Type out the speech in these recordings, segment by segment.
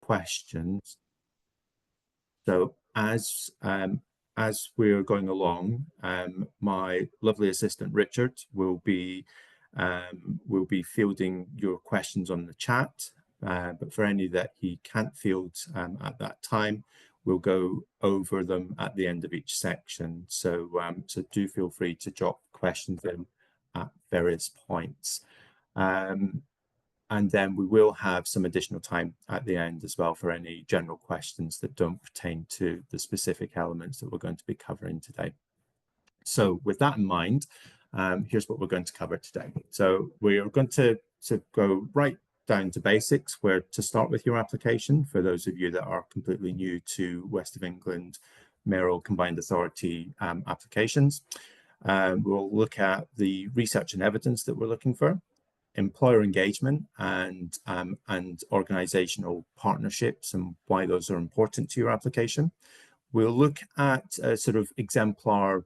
questions. So as we're going along, my lovely assistant Richard will be fielding your questions on the chat. But for any that he can't field at that time, we'll go over them at the end of each section. So so do feel free to drop questions in at various points. And then we will have some additional time at the end as well for any general questions that don't pertain to the specific elements that we're going to be covering today. So with that in mind, here's what we're going to cover today. So we are going to go right down to basics, where to start with your application for those of you that are completely new to West of England mayoral combined authority applications. We'll look at the research and evidence that we're looking for, employer engagement and organizational partnerships and why those are important to your application. We'll look at a sort of exemplar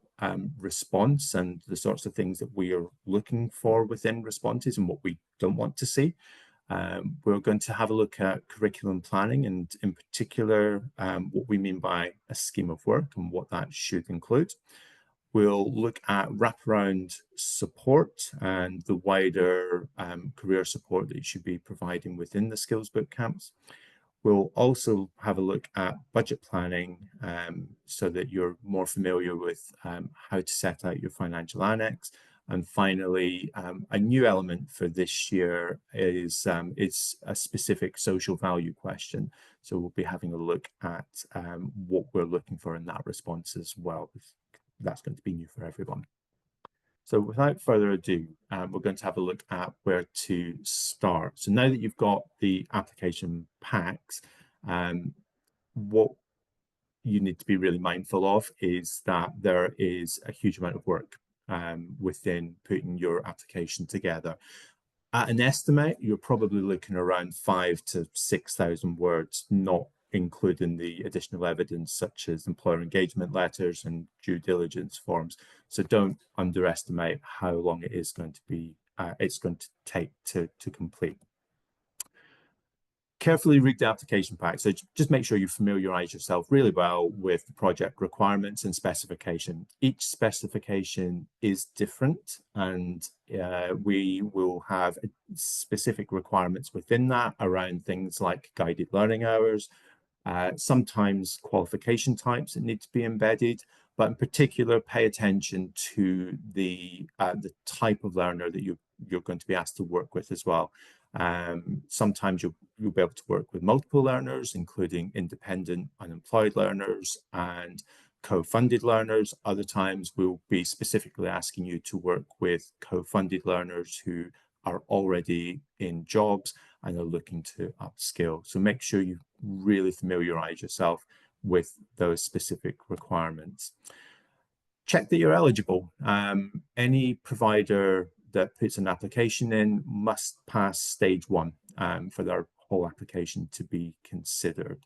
response and the sorts of things that we are looking for within responses and what we don't want to see. We're going to have a look at curriculum planning and in particular what we mean by a scheme of work and what that should include. We'll look at wraparound support and the wider career support that you should be providing within the Skills Bootcamps. We'll also have a look at budget planning so that you're more familiar with how to set out your financial annex. And finally, a new element for this year is a specific social value question. So we'll be having a look at what we're looking for in that response as well. That's going to be new for everyone. So without further ado, we're going to have a look at where to start. So now that you've got the application packs, what you need to be really mindful of is that there is a huge amount of work within putting your application together. At an estimate, you're probably looking around 5,000 to 6,000 words, not including the additional evidence such as employer engagement letters and due diligence forms. So don't underestimate how long it is going to be, it's going to take to complete. Carefully read the application pack. So just make sure you familiarize yourself really well with the project requirements and specification. Each specification is different and we will have specific requirements within that around things like guided learning hours, sometimes qualification types that need to be embedded, but in particular, pay attention to the type of learner that you're going to be asked to work with as well. Sometimes you'll be able to work with multiple learners, including independent unemployed learners and co-funded learners. Other times we'll be specifically asking you to work with co-funded learners who are already in jobs and are looking to upskill. So make sure you really familiarize yourself with those specific requirements. Check that you're eligible. Any provider that puts an application in must pass stage 1 for their whole application to be considered.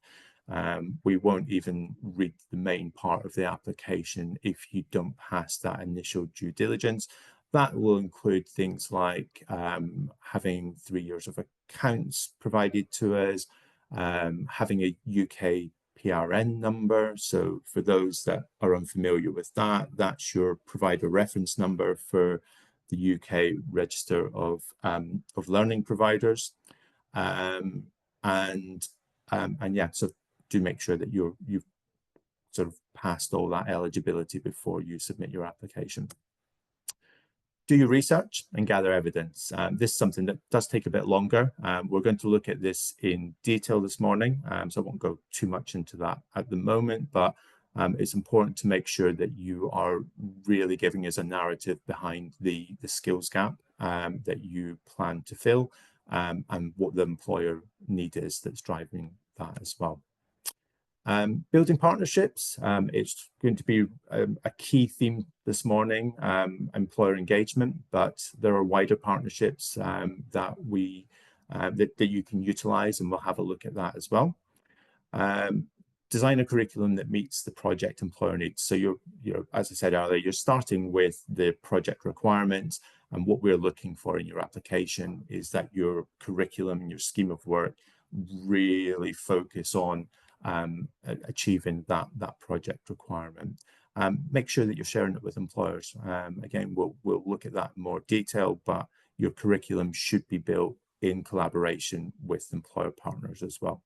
We won't even read the main part of the application if you don't pass that initial due diligence. That will include things like having 3 years of accounts provided to us, having a UK PRN number. So for those that are unfamiliar with that, that's your provider reference number for the UK Register of Learning Providers. And yeah, so do make sure that you've sort of passed all that eligibility before you submit your application. Do your research and gather evidence. This is something that does take a bit longer. We're going to look at this in detail this morning, so I won't go too much into that at the moment, but it's important to make sure that you are really giving us a narrative behind the skills gap that you plan to fill and what the employer need is that's driving that as well. Building partnerships, it's going to be a key theme this morning, employer engagement, but there are wider partnerships that you can utilize, and we'll have a look at that as well. Design a curriculum that meets the project employer needs. So you're, as I said earlier, you're starting with the project requirements, and what we're looking for in your application is that your curriculum and your scheme of work really focus on achieving that project requirement. Make sure that you're sharing it with employers. Again, we'll look at that in more detail, but your curriculum should be built in collaboration with employer partners as well.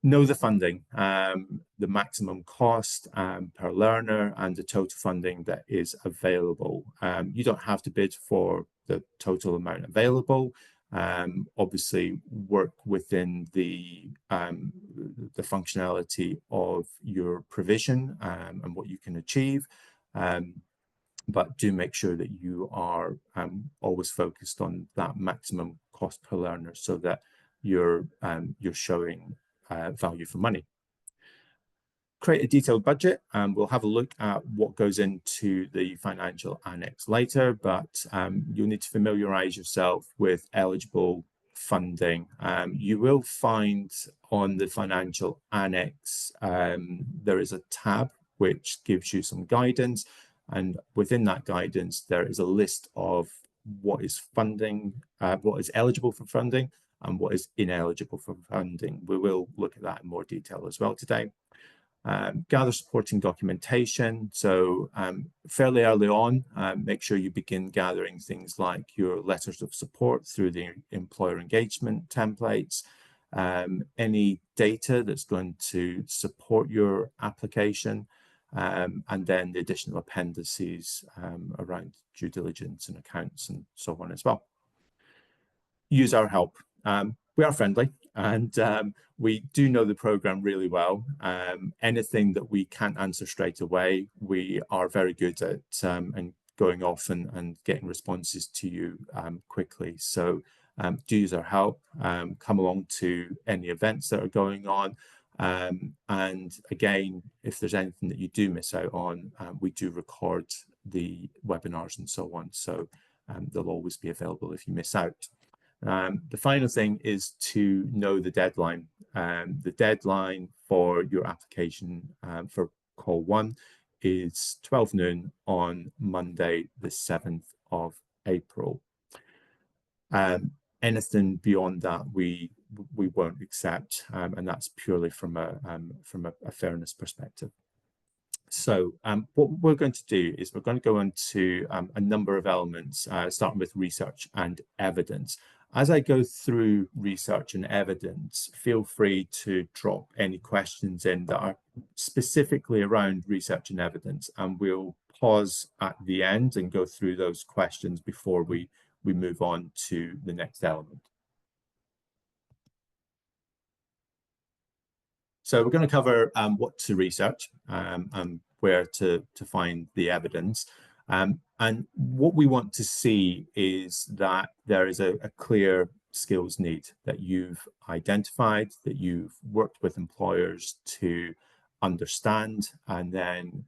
Know the funding, the maximum cost per learner, and the total funding that is available. You don't have to bid for the total amount available. Obviously, work within the functionality of your provision and what you can achieve. But do make sure that you are always focused on that maximum cost per learner, so that you're showing value for money. Create a detailed budget, and we'll have a look at what goes into the financial annex later, but you'll need to familiarize yourself with eligible funding. You will find on the financial annex there is a tab which gives you some guidance, and within that guidance there is a list of what is funding, what is eligible for funding, and what is ineligible for funding. We will look at that in more detail as well today. Gather supporting documentation. So fairly early on, make sure you begin gathering things like your letters of support through the employer engagement templates, any data that's going to support your application, and then the additional appendices around due diligence and accounts and so on as well. Use our help. We are friendly, and we do know the program really well. Anything that we can't answer straight away, we are very good at and going off and getting responses to you quickly. So do use our help. Come along to any events that are going on. And again, if there's anything that you do miss out on, we do record the webinars and so on. So they'll always be available if you miss out. The final thing is to know the deadline. The deadline for your application for call 1 is 12 noon on Monday, the 7th of April. Anything beyond that, we won't accept, and that's purely from a fairness perspective. So what we're going to do is we're going to go into a number of elements, starting with research and evidence. As I go through research and evidence, feel free to drop any questions in that are specifically around research and evidence, and we'll pause at the end and go through those questions before we move on to the next element. So we're going to cover what to research and where to find the evidence. And what we want to see is that there is a clear skills need that you've identified, that you've worked with employers to understand, and then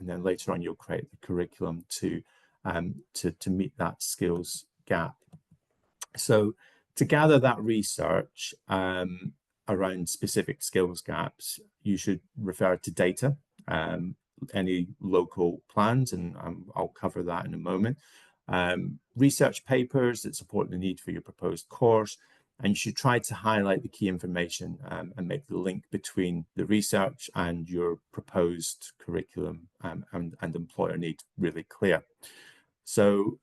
later on you'll create the curriculum to meet that skills gap. So to gather that research around specific skills gaps, you should refer to data, any local plans, and I'll cover that in a moment. Research papers that support the need for your proposed course, and you should try to highlight the key information and make the link between the research and your proposed curriculum and employer need really clear. So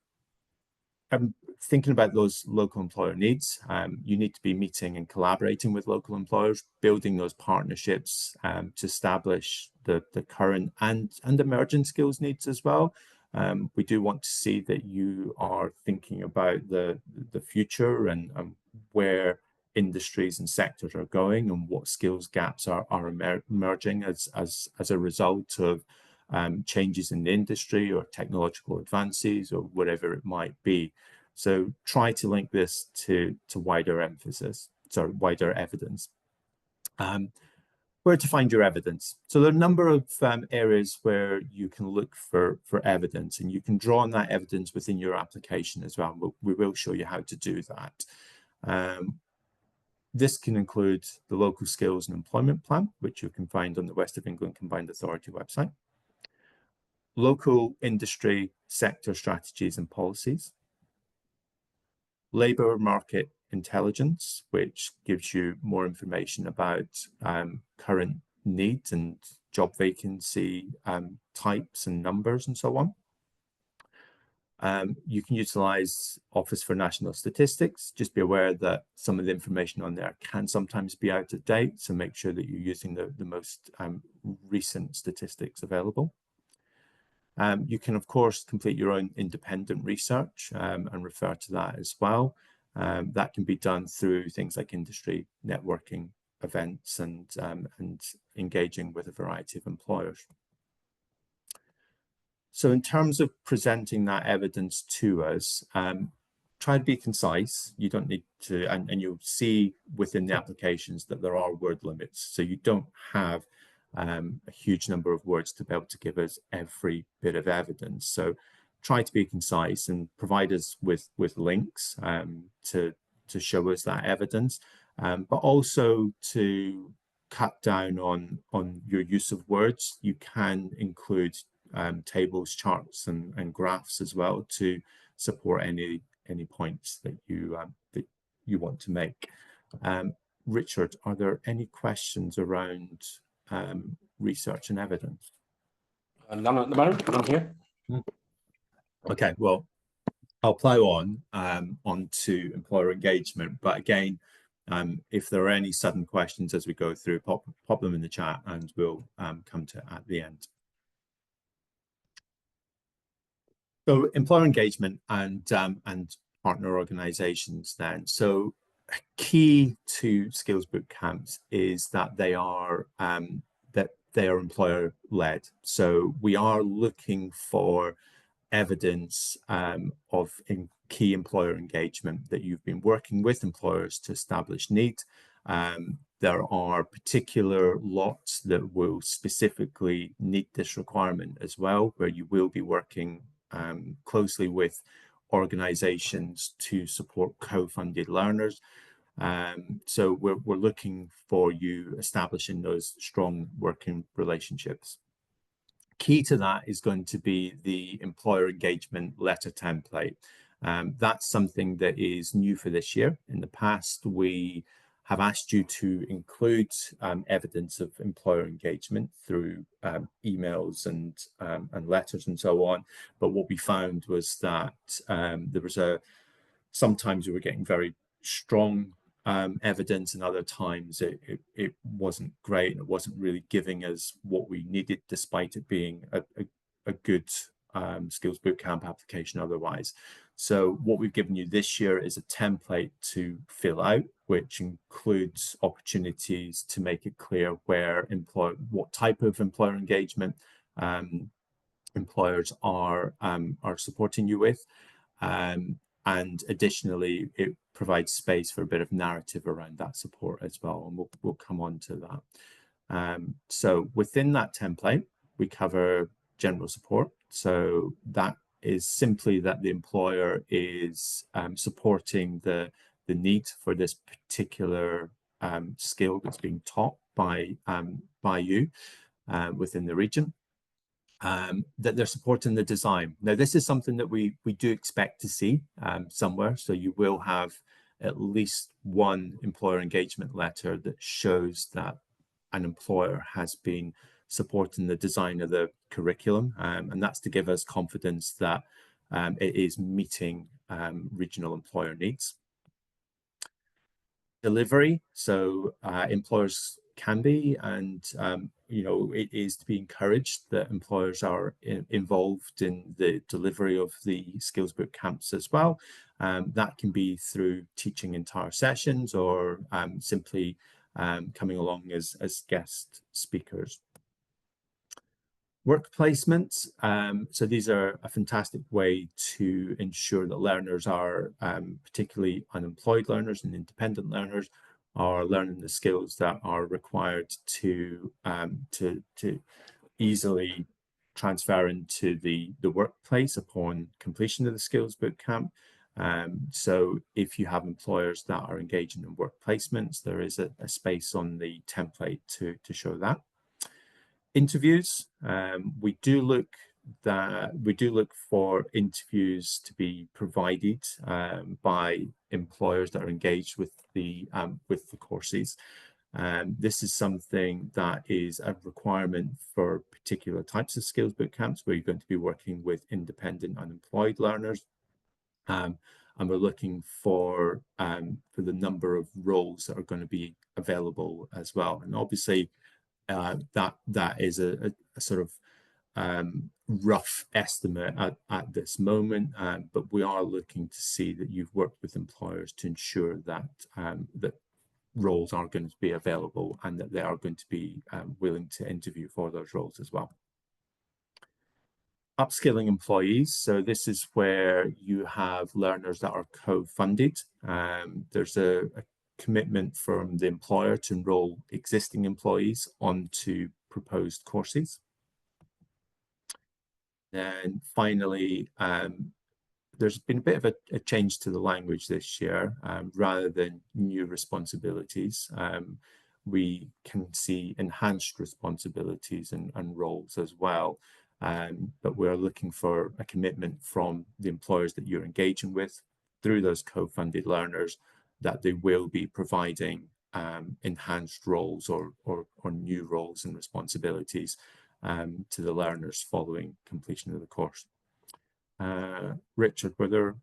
thinking about those local employer needs, you need to be meeting and collaborating with local employers, building those partnerships to establish the current and emerging skills needs as well. We do want to see that you are thinking about the future and where industries and sectors are going and what skills gaps are emerging as a result of changes in the industry or technological advances or whatever it might be. So try to link this to wider evidence. Where to find your evidence? So there are a number of areas where you can look for evidence, and you can draw on that evidence within your application as well. We will show you how to do that. This can include the local skills and employment plan, which you can find on the West of England Combined Authority website. Local industry sector strategies and policies. Labour market intelligence, which gives you more information about current needs and job vacancy types and numbers and so on. You can utilize Office for National Statistics. Just be aware that some of the information on there can sometimes be out of date, so make sure that you're using the most recent statistics available. You can, of course, complete your own independent research and refer to that as well. That can be done through things like industry networking events and engaging with a variety of employers. So in terms of presenting that evidence to us, try to be concise. You don't need to, and you'll see within the applications that there are word limits. So you don't have a huge number of words to be able to give us every bit of evidence. So try to be concise and provide us with links to show us that evidence, but also to cut down on your use of words. You can include tables, charts, and graphs as well to support any points that you want to make. Richard, are there any questions around research and evidence? None at the moment. None here. Okay, well, I'll plow on to employer engagement, but again, if there are any sudden questions as we go through, pop them in the chat, and we'll come to it at the end. So employer engagement and partner organizations then. So key to Skills Bootcamps is that they are employer led. So we are looking for evidence of key employer engagement, that you've been working with employers to establish need. There are particular lots that will specifically need this requirement as well, where you will be working closely with organizations to support co-funded learners. So we're looking for you establishing those strong working relationships. Key to that is going to be the employer engagement letter template. That's something that is new for this year. In the past, we have asked you to include evidence of employer engagement through emails and letters and so on. But what we found was that there was sometimes we were getting very strong evidence, and other times it wasn't great, and it wasn't really giving us what we needed, despite it being a good Skills Bootcamp application otherwise. So what we've given you this year is a template to fill out, which includes opportunities to make it clear what type of employer engagement employers are supporting you with. And additionally, it provides space for a bit of narrative around that support as well, and we'll come on to that. So within that template, we cover general support. So that is simply that the employer is supporting the need for this particular skill that's being taught by you within the region. That they're supporting the design. Now, this is something that we do expect to see somewhere. So you will have at least one employer engagement letter that shows that an employer has been supporting the design of the curriculum. And that's to give us confidence that it is meeting regional employer needs. Delivery. So employers can be, and it is to be encouraged that employers are involved in the delivery of the Skills Bootcamps as well. That can be through teaching entire sessions, or simply coming along as guest speakers. Work placements. So these are a fantastic way to ensure that learners are, particularly unemployed learners and independent learners, are learning the skills that are required to easily transfer into the workplace upon completion of the Skills Bootcamp. So if you have employers that are engaging in work placements, there is a space on the template to show that. Interviews. We do look that we do look for interviews to be provided by employers that are engaged with the courses. This is something that is a requirement for particular types of skills bootcamps where you're going to be working with independent unemployed learners. And we're looking for the number of roles that are going to be available as well. And obviously, that is a sort of rough estimate at this moment, but we are looking to see that you've worked with employers to ensure that that roles are going to be available and that they are going to be willing to interview for those roles as well. Upskilling employees. So this is where you have learners that are co-funded. There's a commitment from the employer to enroll existing employees onto proposed courses. And finally, there's been a bit of a change to the language this year. Rather than new responsibilities, we can see enhanced responsibilities and roles as well. But we're looking for a commitment from the employers that you're engaging with through those co-funded learners that they will be providing enhanced roles or new roles and responsibilities to the learners following completion of the course. Richard, were there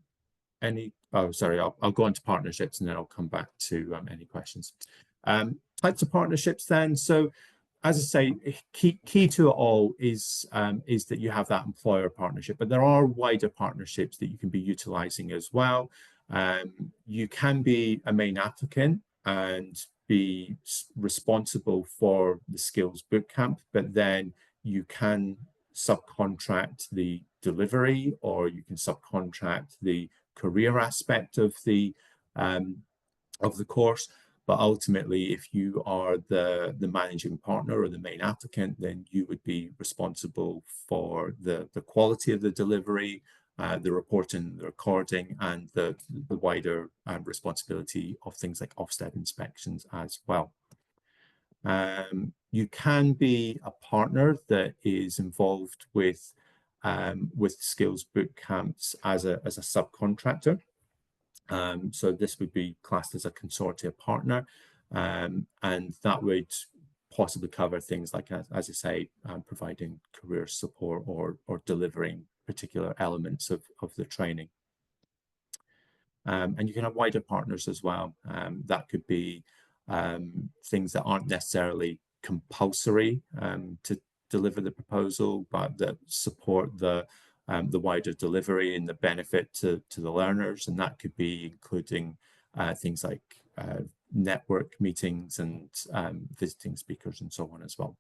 any? Oh, sorry, I'll go on to partnerships and then I'll come back to any questions. Types of partnerships then. So as I say, key to it all is that you have that employer partnership, but there are wider partnerships that you can be utilizing as well. You can be a main applicant and be responsible for the Skills Bootcamp, but then you can subcontract the delivery, or you can subcontract the career aspect of the course. But ultimately, if you are the managing partner or the main applicant, then you would be responsible for the quality of the delivery, the reporting, the recording, and the wider responsibility of things like Ofsted inspections as well. You can be a partner that is involved with Skills Bootcamps as a subcontractor. So this would be classed as a consortia partner, and that would possibly cover things like, as I say, providing career support or delivering particular elements of the training. And you can have wider partners as well. That could be things that aren't necessarily compulsory to deliver the proposal, but that support the wider delivery and the benefit to the learners. And that could be including things like network meetings and visiting speakers and so on as well.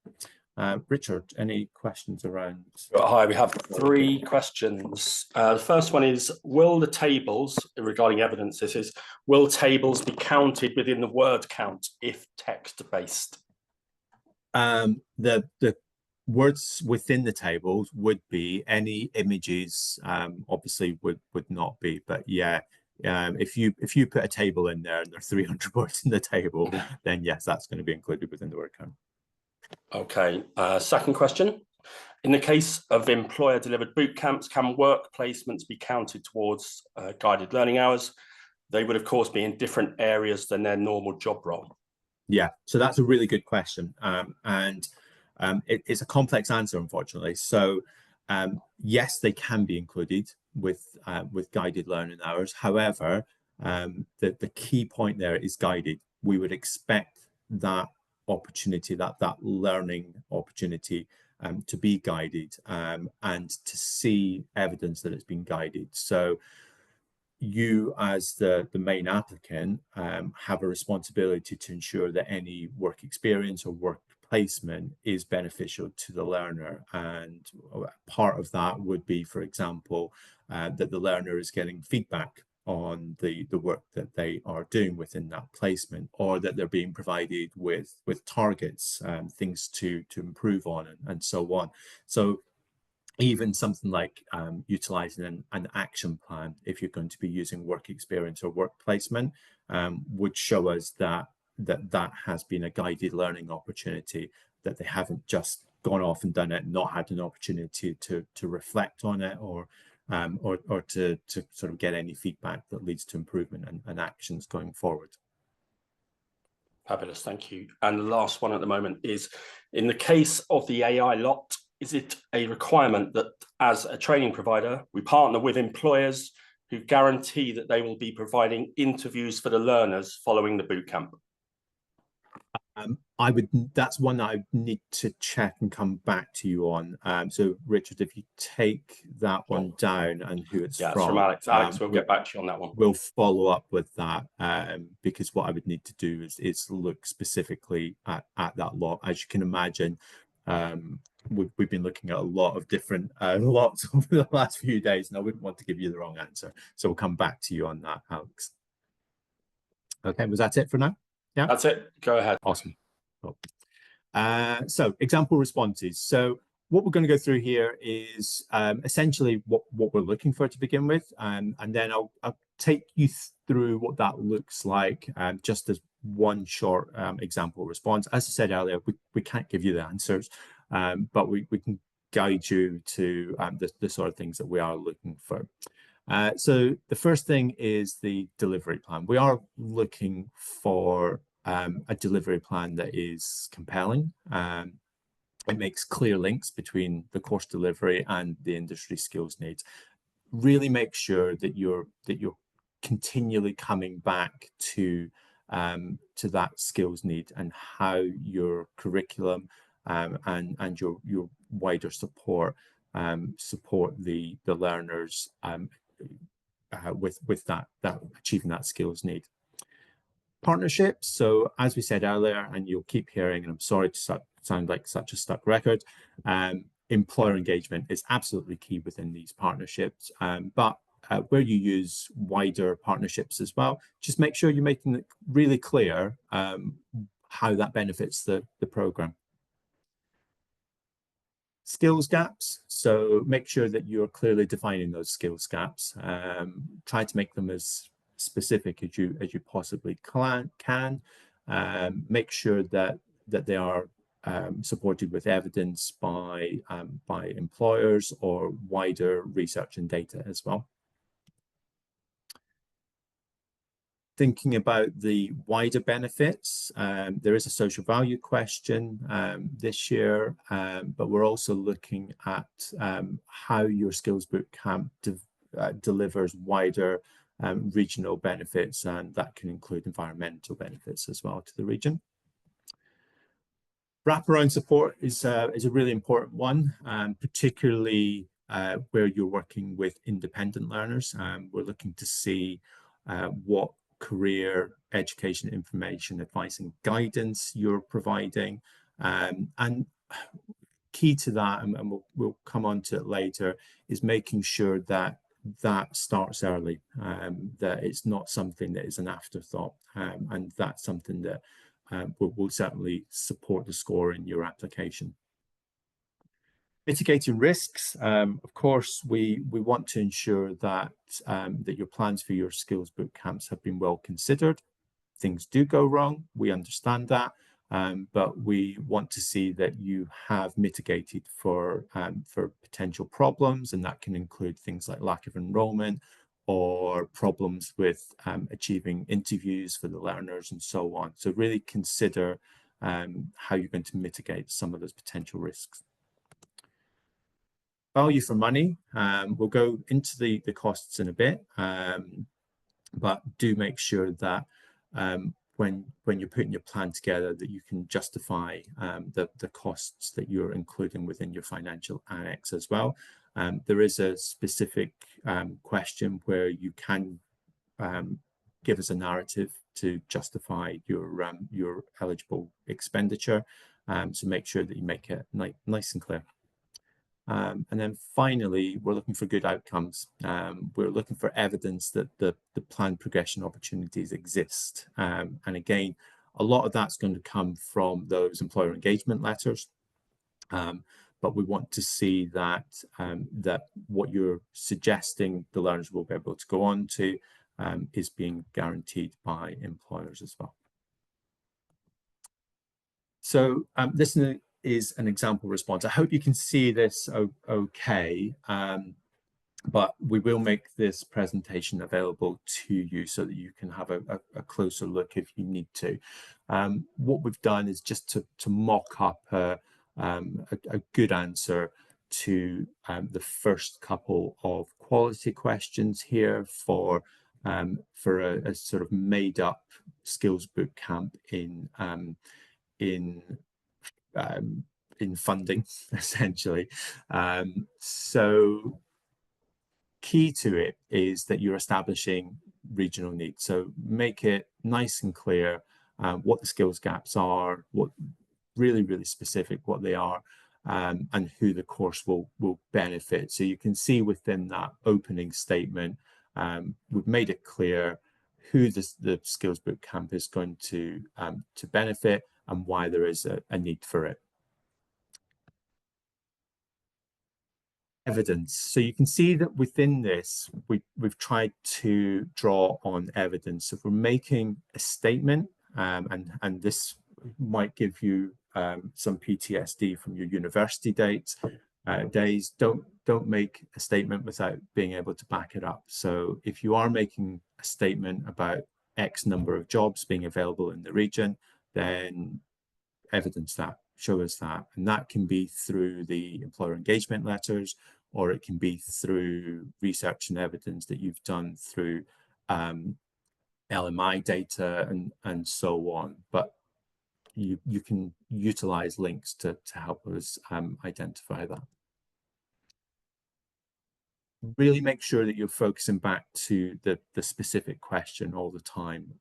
Richard, any questions around? Hi, we have 3 questions. The first one is, will the tables, regarding evidence, this is, will tables be counted within the word count if text-based? The words within the tables would be. Any images obviously would not be, but yeah, if you put a table in there and there are 300 words in the table, then yes, that's going to be included within the word count. Okay, second question. In the case of employer delivered boot camps, can work placements be counted towards guided learning hours? They would of course be in different areas than their normal job role. Yeah, so that's a really good question, and it's a complex answer, unfortunately. So yes, they can be included with guided learning hours. However, the key point there is guided. We would expect that opportunity, that learning opportunity, to be guided and to see evidence that it's been guided. So you, as the main applicant, have a responsibility to ensure that any work experience or work placement is beneficial to the learner, and part of that would be, for example, that the learner is getting feedback on the work that they are doing within that placement, or that they're being provided with targets, things to improve on, and so on. So even something like utilizing an action plan, if you're going to be using work experience or work placement, would show us that has been a guided learning opportunity, that they haven't just gone off and done it and not had an opportunity to reflect on it, or to sort of get any feedback that leads to improvement and actions going forward. Fabulous, thank you. And the last one at the moment is, in the case of the AI lot, is it a requirement that as a training provider, we partner with employers who guarantee that they will be providing interviews for the learners following the bootcamp? That's one that I need to check and come back to you on. So Richard, if you take that one down and who it's from. from Alex. Alex, we'll get back to you on that one. We'll follow up with that, because what I would need to do is look specifically at that lot. As you can imagine, we've been looking at a lot of different lots over the last few days, and I wouldn't want to give you the wrong answer. So we'll come back to you on that, Alex. Okay, was that it for now? Yeah, that's it. Go ahead. Awesome. Cool. So example responses. So what we're going to go through here is essentially what we're looking for to begin with, and then I'll take you through what that looks like, just as one short example response. As I said earlier, we can't give you the answers, but we can guide you to the sort of things that we are looking for. So the first thing is the delivery plan. We are looking for a delivery plan that is compelling. It makes clear links between the course delivery and the industry skills needs. Really make sure that you're continually coming back to that skills need, and how your curriculum and your wider support the learners with that achieving that skills need. Partnerships. So as we said earlier, and you'll keep hearing, and I'm sorry to sound like such a stuck record, employer engagement is absolutely key within these partnerships, but where you use wider partnerships as well, just make sure you're making it really clear how that benefits the program. Skills gaps. So make sure that you're clearly defining those skills gaps. Try to make them as specific as you possibly can. Make sure that they are supported with evidence by employers or wider research and data as well. Thinking about the wider benefits, there is a social value question this year, but we're also looking at how your Skills Bootcamp delivers wider regional benefits, and that can include environmental benefits as well to the region. Wraparound support is a really important one, particularly where you're working with independent learners. We're looking to see what career education information, advice and guidance you're providing, and key to that, and we'll come on to it later, is making sure that starts early, that it's not something that is an afterthought, and that's something that will certainly support the score in your application. Mitigating risks. Of course, we want to ensure that that your plans for your skills bootcamps have been well considered. Things do go wrong, we understand that, but we want to see that you have mitigated for potential problems, and that can include things like lack of enrollment or problems with achieving interviews for the learners and so on. So really consider how you're going to mitigate some of those potential risks. Value for money. We'll go into the costs in a bit, but do make sure that when you're putting your plan together, that you can justify the costs that you're including within your financial annex as well. There is a specific question where you can give us a narrative to justify your eligible expenditure. So make sure that you make it nice and clear. And then finally, we're looking for good outcomes. We're looking for evidence that the planned progression opportunities exist. And again, a lot of that's going to come from those employer engagement letters. But we want to see that that what you're suggesting the learners will be able to go on to is being guaranteed by employers as well. So this is is an example response. I hope you can see this okay, but we will make this presentation available to you so that you can have a closer look if you need to. What we've done is just to mock up a good answer to the first couple of quality questions here for a sort of made up skills bootcamp in funding, essentially. So key to it is that you're establishing regional needs. So make it nice and clear what the skills gaps are, what really specific what they are, and who the course will benefit. So you can see within that opening statement, we've made it clear who the Skills Bootcamp is going to benefit and why there is a need for it. Evidence. So you can see that within this, we've tried to draw on evidence. So if we're making a statement, and this might give you some PTSD from your university days, don't make a statement without being able to back it up. So if you are making a statement about X number of jobs being available in the region, then evidence that, show us that. And that can be through the employer engagement letters, or it can be through research and evidence that you've done through LMI data and so on. But you can utilize links to help us identify that. Really make sure that you're focusing back to the specific question all the time.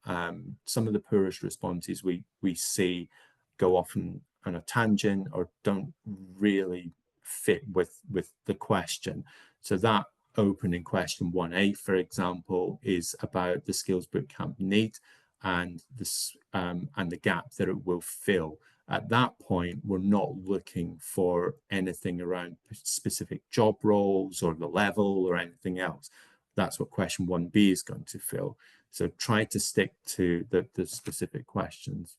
Some of the poorest responses we see go off on a tangent or don't really fit with the question. So that opening question 1A, for example, is about the Skills Bootcamp need and the gap that it will fill. At that point, we're not looking for anything around specific job roles or the level or anything else. That's what question 1B is going to fill. So try to stick to the specific questions.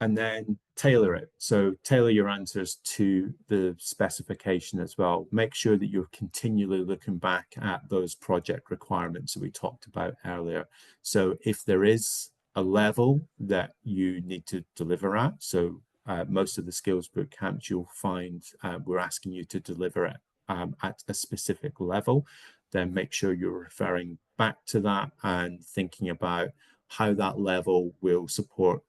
And then tailor it. So tailor your answers to the specification as well. Make sure that you're continually looking back at those project requirements that we talked about earlier. So if there is a level that you need to deliver at, so most of the skills bootcamps you'll find we're asking you to deliver it at a specific level, then make sure you're referring back to that and thinking about how that level will support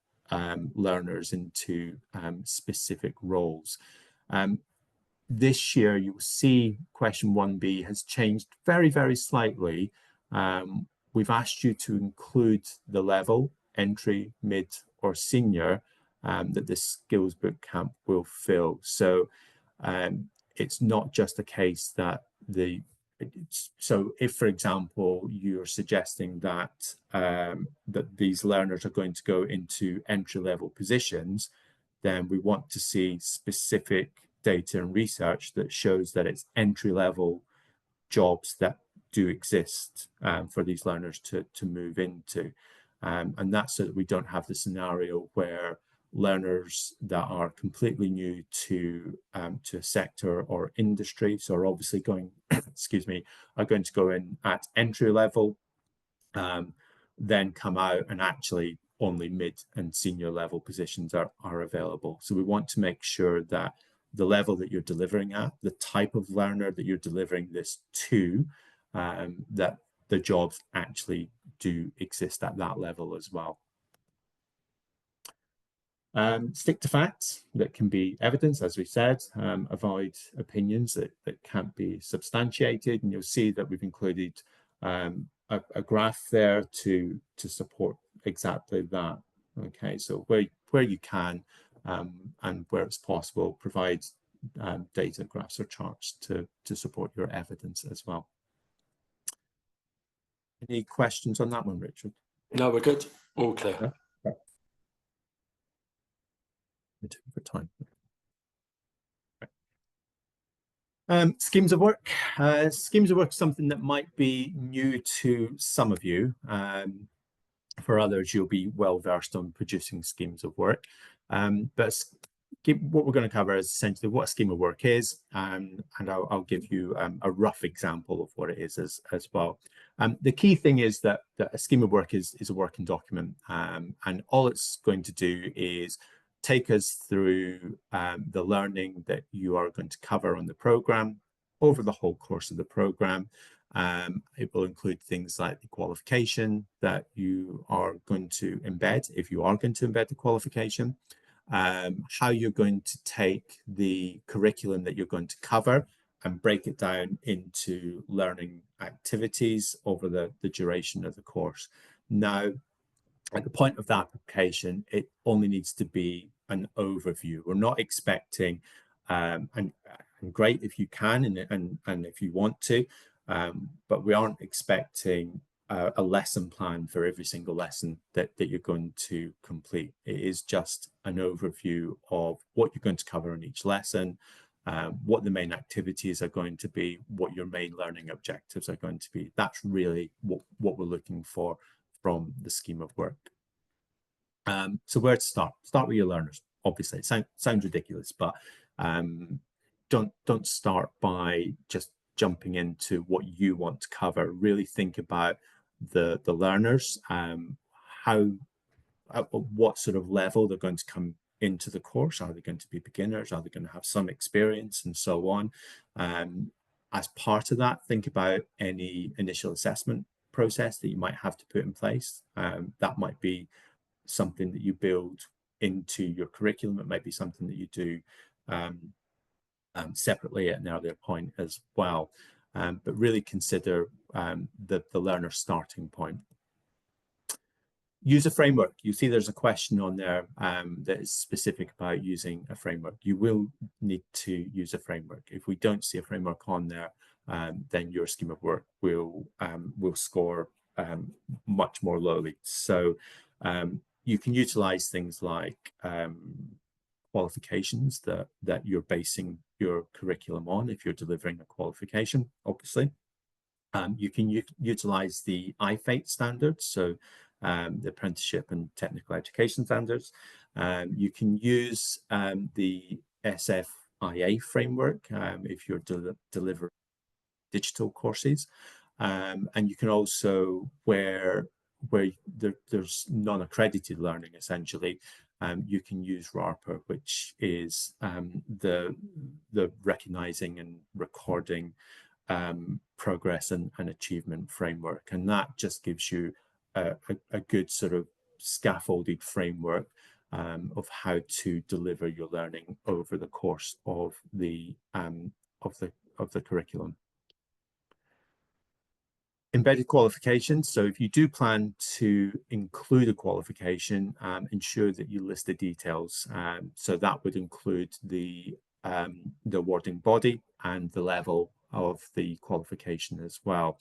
learners into specific roles. This year, you'll see question 1B has changed very slightly. We've asked you to include the level, entry, mid, or senior, that the Skills Bootcamp will fill. So it's not just a case that so if, for example, you're suggesting that that these learners are going to go into entry-level positions, then we want to see specific data and research that shows that it's entry-level jobs that do exist for these learners to move into. And that's so that we don't have the scenario where learners that are completely new to a sector or industry, so are obviously going, excuse me, are going to go in at entry level, then come out and actually only mid and senior level positions are available. So we want to make sure that the level that you're delivering at, the type of learner that you're delivering this to, that the jobs actually do exist at that level as well. Stick to facts that can be evidence, as we said. Avoid opinions that can't be substantiated, and you'll see that we've included a graph there to support exactly that. Okay, so where you can and where it's possible, provide data, graphs, or charts to support your evidence as well. Any questions on that one, Richard? No, we're good. All clear. Yeah. For time. Schemes of work. Schemes of work is something that might be new to some of you. For others, you'll be well versed on producing schemes of work. But what we're going to cover is essentially what a scheme of work is, and I'll give you a rough example of what it is as well. The key thing is that a scheme of work is a working document, and all it's going to do is take us through the learning that you are going to cover on the program over the whole course of the program. It will include things like the qualification that you are going to embed, if you are going to embed the qualification, how you're going to take the curriculum that you're going to cover and break it down into learning activities over the duration of the course. Now, at the point of the application, it only needs to be an overview. We're not expecting, and great if you can and if you want to, but we aren't expecting a lesson plan for every single lesson that you're going to complete. It is just an overview of what you're going to cover in each lesson, what the main activities are going to be, what your main learning objectives are going to be. That's really what we're looking for from the scheme of work. So where to start? Start with your learners. Obviously, it sounds ridiculous, but don't start by just jumping into what you want to cover. Really think about the learners, what sort of level they're going to come into the course. Are they going to be beginners? Are they going to have some experience, and so on? As part of that, think about any initial assessment process that you might have to put in place. That might be something that you build into your curriculum. It might be something that you do separately at an earlier point as well. But really consider the learner starting point. Use a framework. You see there's a question on there that is specific about using a framework. You will need to use a framework. If we don't see a framework on there, then your scheme of work will score much more lowly. So you can utilize things like qualifications that you're basing your curriculum on if you're delivering a qualification, obviously. You can utilize the IFATE standards, so the apprenticeship and technical education standards. You can use the SFIA framework if you're delivering digital courses. And you can also, where there's non-accredited learning, essentially, you can use RARPA, which is the recognizing and recording progress and achievement framework. And that just gives you a good sort of scaffolded framework of how to deliver your learning over the course of the curriculum. Embedded qualifications. So if you do plan to include a qualification, ensure that you list the details. So that would include the awarding body and the level of the qualification as well.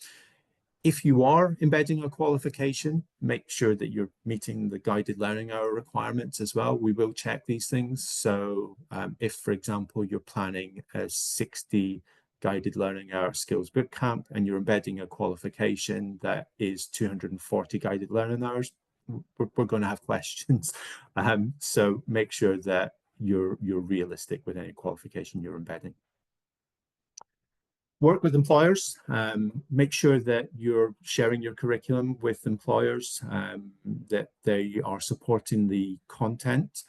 If you are embedding a qualification, make sure that you're meeting the guided learning hour requirements as well. We will check these things. So if, for example, you're planning a 60 guided learning hour skills bootcamp and you're embedding a qualification that is 240 guided learning hours, we're going to have questions. So make sure that you're realistic with any qualification you're embedding. Work with employers. Make sure that you're sharing your curriculum with employers, that they are supporting the content,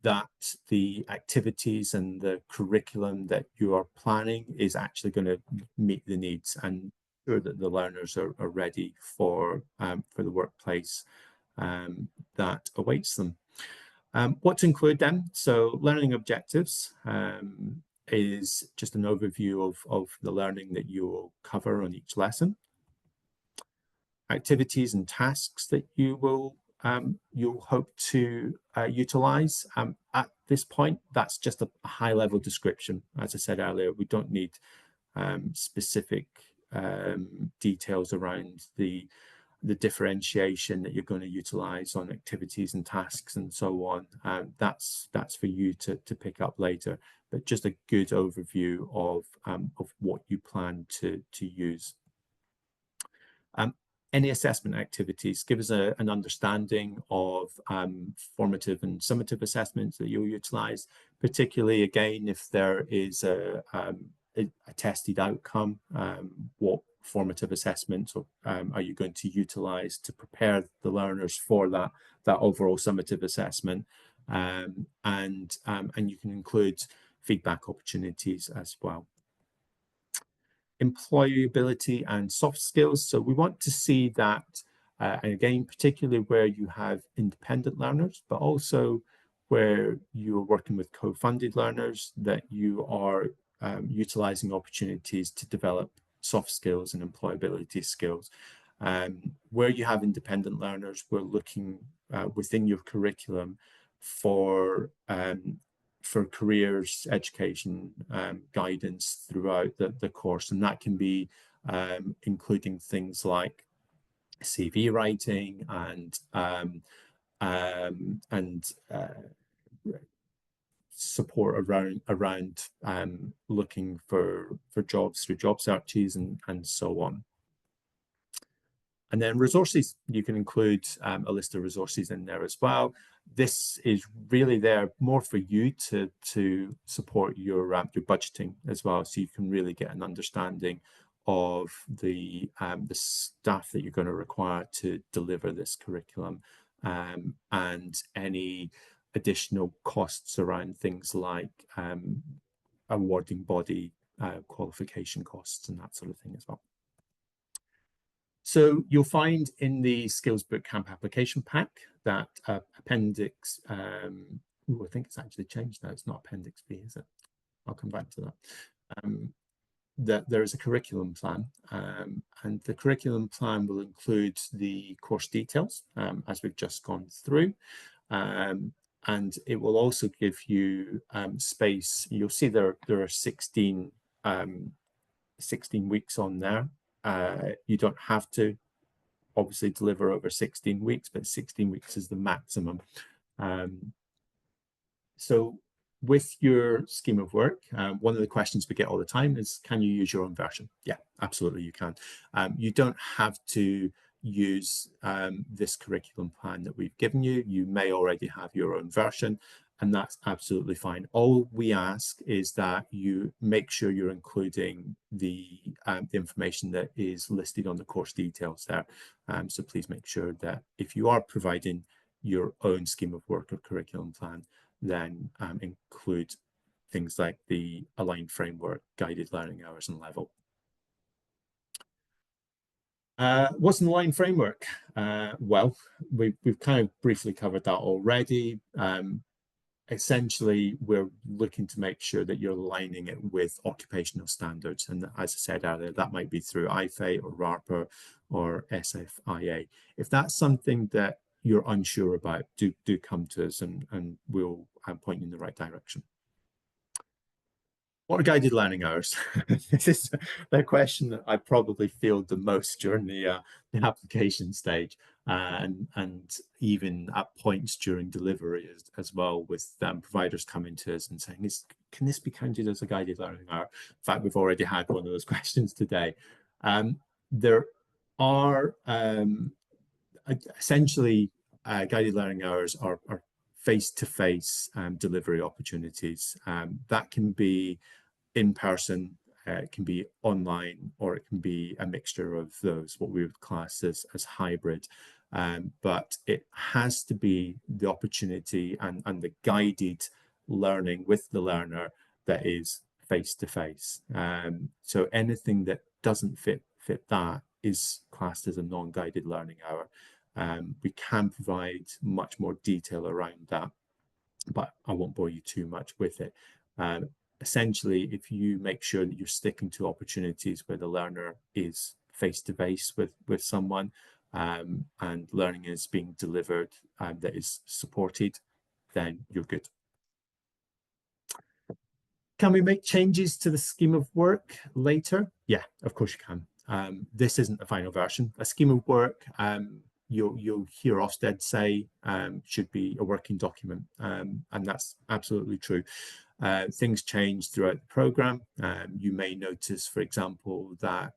that the activities and the curriculum that you are planning is actually going to meet the needs, and ensure that the learners are ready for the workplace that awaits them. What to include then? So learning objectives is just an overview of the learning that you will cover on each lesson. Activities and tasks that you'll hope to utilize. At this point, that's just a high-level description. As I said earlier, we don't need specific details around the differentiation that you're going to utilize on activities and tasks and so on. That's for you to pick up later, but just a good overview of what you plan to use. any assessment activities, give us an understanding of formative and summative assessments that you'll utilize, particularly, again, if there is a tested outcome, what formative assessments are you going to utilize to prepare the learners for that overall summative assessment, and you can include feedback opportunities as well. Employability and soft skills. So we want to see that, and again, particularly where you have independent learners, but also where you're working with co-funded learners, that you are utilizing opportunities to develop soft skills and employability skills. Where you have independent learners, we're looking within your curriculum for careers education guidance throughout the course, and that can be including things like CV writing and support around looking for jobs through job searches and so on. And then resources, you can include a list of resources in there as well. This is really there more for you to support your budgeting as well, so you can really get an understanding of the staff that you're going to require to deliver this curriculum, and any additional costs around things like awarding body qualification costs and that sort of thing as well. So you'll find in the Skills Bootcamp application pack that appendix, I think it's actually changed now, it's not appendix B, is it? I'll come back to that. That there is a curriculum plan, and the curriculum plan will include the course details, as we've just gone through, and it will also give you space. You'll see there are 16 weeks on there. You don't have to obviously deliver over 16 weeks, but 16 weeks is the maximum. So with your scheme of work, one of the questions we get all the time is, can you use your own version? Yeah, absolutely you can. You don't have to use this curriculum plan that we've given you. You may already have your own version, and that's absolutely fine. All we ask is that you make sure you're including the information that is listed on the course details there. So please make sure that if you are providing your own scheme of work or curriculum plan, then include things like the aligned framework, guided learning hours, and level. What's an aligned framework? Well, we've kind of briefly covered that already. Essentially, we're looking to make sure that you're aligning it with occupational standards. And as I said earlier, that might be through IFE or RARPA or SFIA. If that's something that you're unsure about, do come to us and we'll point you in the right direction. What are guided learning hours? This is the question that I probably field the most during the application stage, and even at points during delivery as well, with providers coming to us and saying, can this be counted as a guided learning hour? In fact, we've already had one of those questions today. There are essentially guided learning hours are face-to-face delivery opportunities. That can be in person, it can be online, or it can be a mixture of those, what we would class as hybrid. But it has to be the opportunity and the guided learning with the learner that is face-to-face. So anything that doesn't fit that is classed as a non-guided learning hour. We can provide much more detail around that, but I won't bore you too much with it. Essentially, if you make sure that you're sticking to opportunities where the learner is face-to-face with someone, and learning is being delivered that is supported, then you're good. Can we make changes to the scheme of work later? Yeah, of course you can. This isn't the final version. A scheme of work, you'll hear Ofsted say, should be a working document, and that's absolutely true. Things change throughout the program. You may notice, for example, that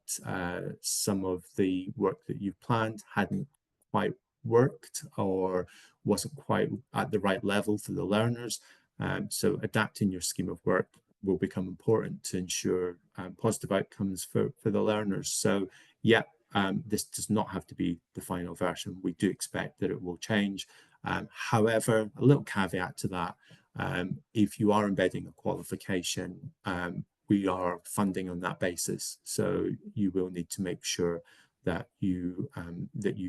some of the work that you've planned hadn't quite worked or wasn't quite at the right level for the learners. So adapting your scheme of work will become important to ensure positive outcomes for the learners. So yeah, this does not have to be the final version. We do expect that it will change. However, a little caveat to that, if you are embedding a qualification, we are funding on that basis. So you will need to make sure that you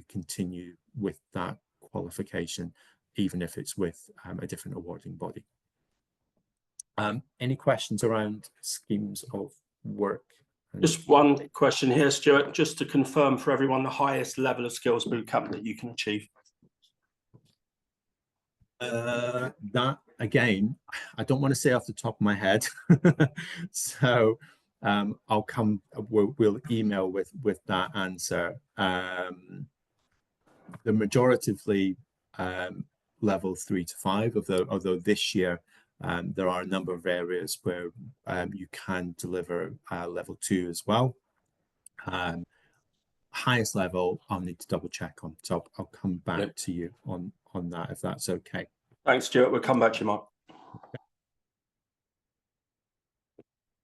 continue with that qualification, even if it's with a different awarding body. Any questions around schemes of work? Just one question here, Stuart, just to confirm for everyone, the highest level of Skills Bootcamp that you can achieve. That again, I don't want to say off the top of my head. So we'll email with that answer. The majoritively level 3 to 5, although this year there are a number of areas where you can deliver level 2 as well. Highest level, I'll need to double check on, so I'll come back to you on that, if that's okay. Thanks, Stuart. We'll come back to you, Mark.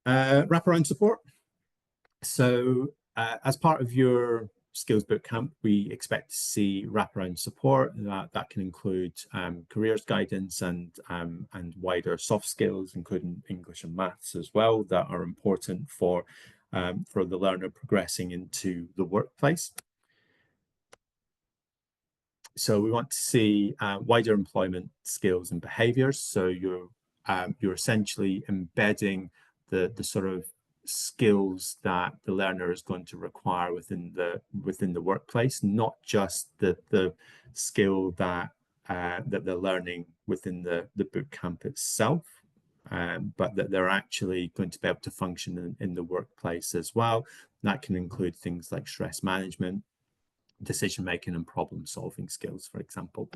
Wraparound support. So as part of your Skills Bootcamp, we expect to see wraparound support. That can include careers guidance and wider soft skills, including English and maths as well, that are important for the learner progressing into the workplace. So we want to see wider employment skills and behaviours. So you're essentially embedding the sort of skills that the learner is going to require within the workplace, not just the skill that they're learning within the bootcamp itself, but that they're actually going to be able to function in the workplace as well. That can include things like stress management, decision-making and problem-solving skills, for example.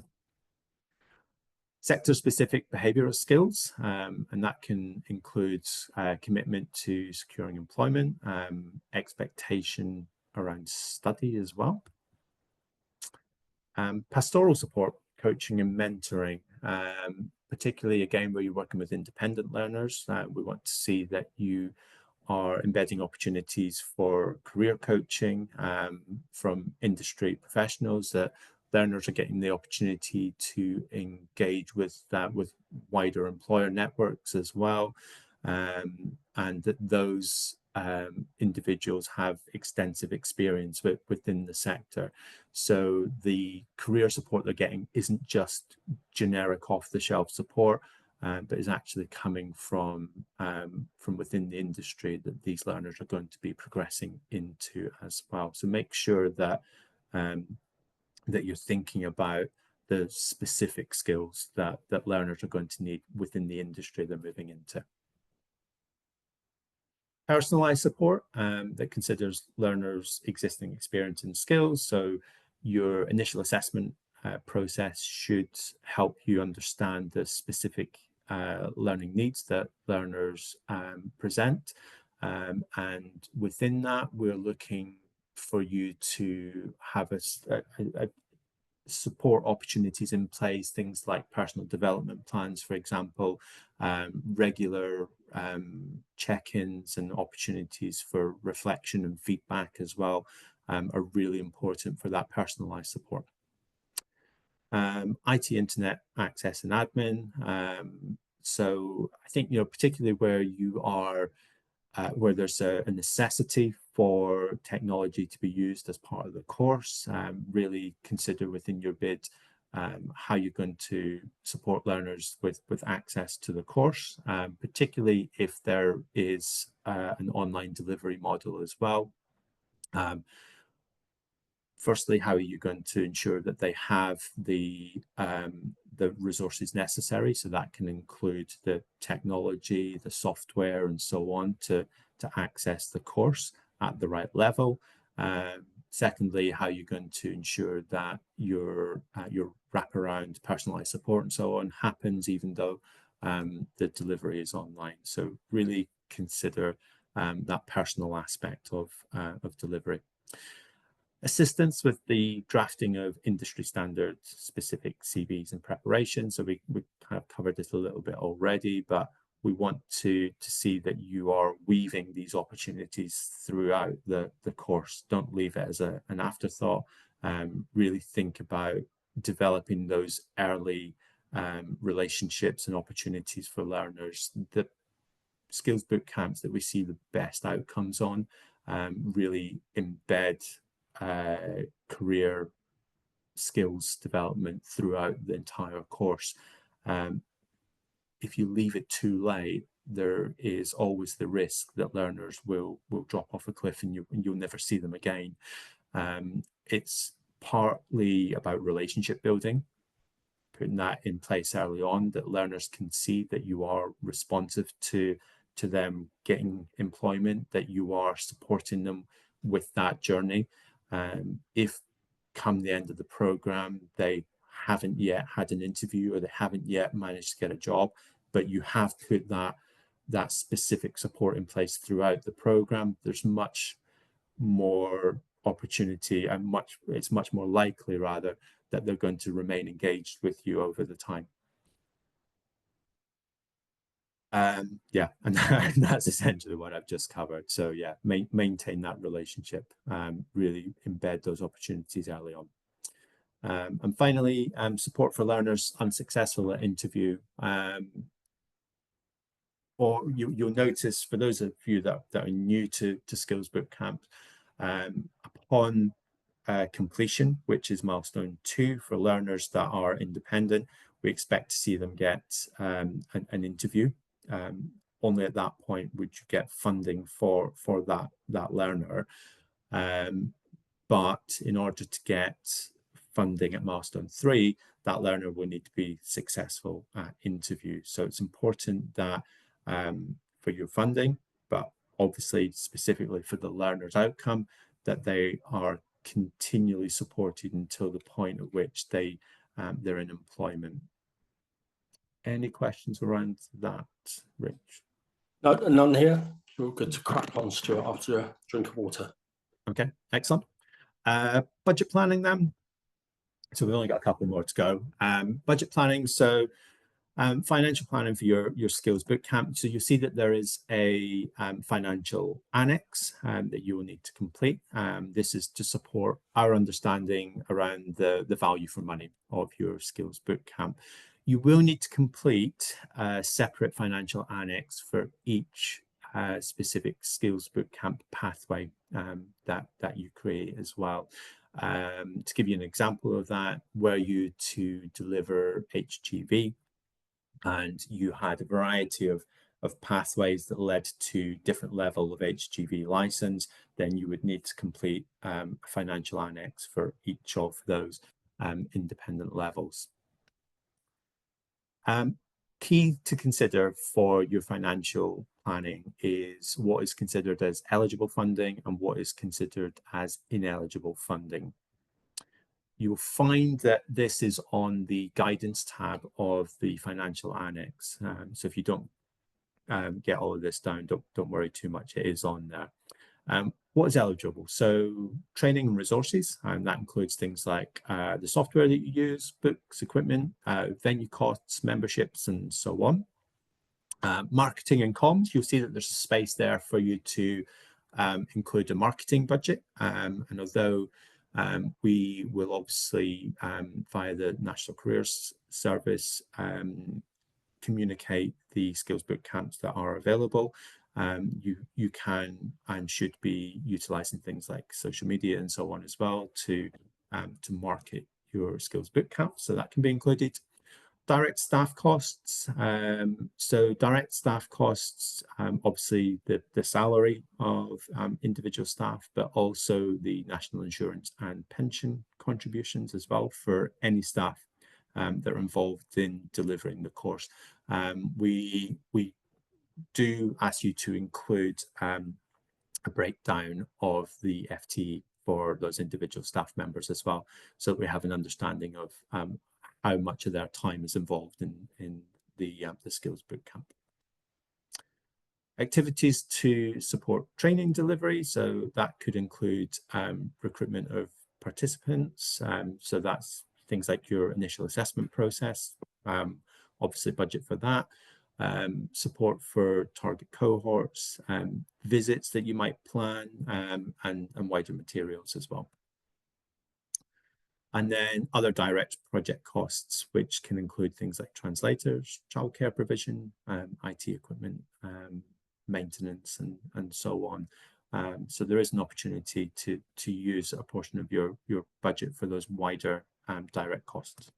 Sector-specific behavioural skills, and that can include commitment to securing employment, expectation around study as well. Pastoral support, coaching and mentoring, particularly again where you're working with independent learners. We want to see that you are embedding opportunities for career coaching from industry professionals, that learners are getting the opportunity to engage with wider employer networks as well, and that those individuals have extensive experience within the sector. So the career support they're getting isn't just generic off-the-shelf support, but is actually coming from within the industry that these learners are going to be progressing into as well. So make sure that that you're thinking about the specific skills that learners are going to need within the industry they're moving into. Personalized support that considers learners' existing experience and skills. So your initial assessment process should help you understand the specific learning needs that learners present, and within that we're looking for you to have a support opportunities in place, things like personal development plans, for example, regular check-ins and opportunities for reflection and feedback as well are really important for that personalized support. IT, internet access and admin. So I think, particularly where you are, where there's a necessity for technology to be used as part of the course, really consider within your bid how you're going to support learners with access to the course, particularly if there is an online delivery model as well. Firstly, how are you going to ensure that they have the resources necessary? So that can include the technology, the software, and so on to access the course at the right level. Secondly, how you're going to ensure that your wraparound personalized support and so on happens, even though the delivery is online. So really consider that personal aspect of delivery. Assistance with the drafting of industry standard specific CVs and preparation. So we kind of covered this a little bit already, but we want to see that you are weaving these opportunities throughout the course. Don't leave it as an afterthought. Really think about developing those early relationships and opportunities for learners. The skills boot camps that we see the best outcomes on really embed career skills development throughout the entire course. If you leave it too late, there is always the risk that learners will drop off a cliff and you'll never see them again. It's partly about relationship building, putting that in place early on, that learners can see that you are responsive to them getting employment, that you are supporting them with that journey. If come the end of the program, they haven't yet had an interview or they haven't yet managed to get a job, but you have put that specific support in place throughout the program, there's much more opportunity and it's much more likely rather that they're going to remain engaged with you over the time. Yeah, and that's essentially what I've just covered. So yeah, maintain that relationship, really embed those opportunities early on. And finally, support for learners unsuccessful at interview. Or you'll notice, for those of you that are new to Skills Bootcamp, upon completion, which is milestone 2 for learners that are independent, we expect to see them get an interview. Only at that point would you get funding for that learner. But in order to get funding at milestone 3, that learner will need to be successful at interview. So it's important that for your funding, but obviously specifically for the learner's outcome, that they are continually supported until the point at which they're in employment. Any questions around that, Rich? No, none here. You're good to crack on, Stuart, after a drink of water. Okay, excellent. Budget planning then. So we've only got a couple more to go. Budget planning. So financial planning for your skills bootcamp. So you'll see that there is a financial annex that you will need to complete. This is to support our understanding around the value for money of your skills bootcamp. You will need to complete a separate financial annex for each specific skills bootcamp pathway that you create as well. To give you an example of that, were you to deliver HGV and you had a variety of pathways that led to different level of HGV license, then you would need to complete a financial annex for each of those independent levels. Key to consider for your financial planning is what is considered as eligible funding and what is considered as ineligible funding. You'll find that this is on the guidance tab of the financial annex. So if you don't get all of this down, don't worry too much, it is on there. What is eligible? So training and resources, and that includes things like the software that you use, books, equipment, venue costs, memberships, and so on. Marketing and comms, you'll see that there's a space there for you to include a marketing budget. And although we will obviously, via the National Careers Service, communicate the skills bootcamps that are available. You can and should be utilizing things like social media and so on as well to market your skills bootcamp, so that can be included. Direct staff costs. So direct staff costs, obviously the salary of individual staff, but also the national insurance and pension contributions as well for any staff that are involved in delivering the course. We do ask you to include a breakdown of the FTE for those individual staff members as well, so that we have an understanding of how much of their time is involved in the Skills Bootcamp. Activities to support training delivery. So that could include recruitment of participants. So that's things like your initial assessment process, obviously budget for that, support for target cohorts, visits that you might plan, and wider materials as well. And then other direct project costs, which can include things like translators, childcare provision, IT equipment, maintenance, and so on. So there is an opportunity to use a portion of your budget for those wider direct costs.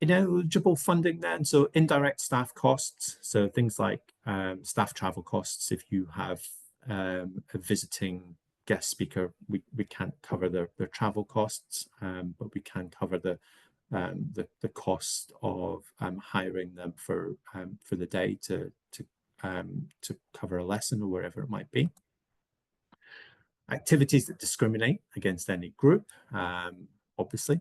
Ineligible funding then, so indirect staff costs, so things like staff travel costs. If you have a visiting guest speaker, we can't cover their travel costs, but we can cover the cost of hiring them for the day to cover a lesson or wherever it might be. Activities that discriminate against any group, obviously.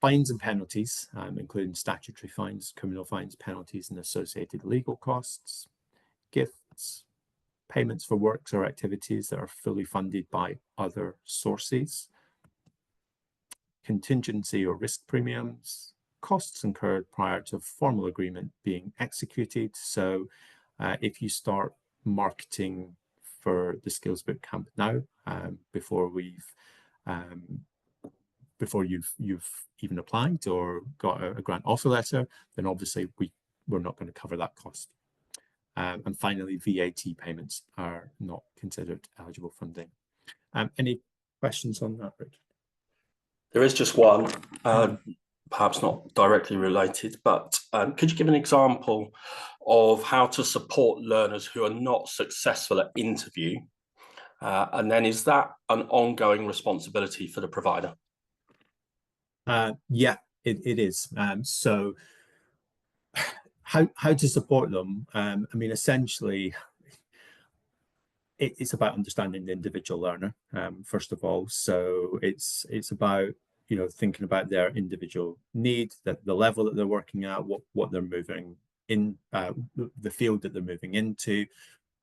Fines and penalties, including statutory fines, criminal fines, penalties, and associated legal costs. Gifts, payments for works or activities that are fully funded by other sources. Contingency or risk premiums, costs incurred prior to formal agreement being executed. So if you start marketing for the Skills Bootcamp now, before you've even applied or got a grant offer letter, then obviously we're not going to cover that cost. And finally, VAT payments are not considered eligible funding. Any questions on that, Richard? There is just one, perhaps not directly related, but could you give an example of how to support learners who are not successful at interview? And then is that an ongoing responsibility for the provider? Yeah, it is. So how to support them? I mean, essentially, it's about understanding the individual learner, first of all. So it's about thinking about their individual need, the level that they're working at, what they're moving in, the field that they're moving into.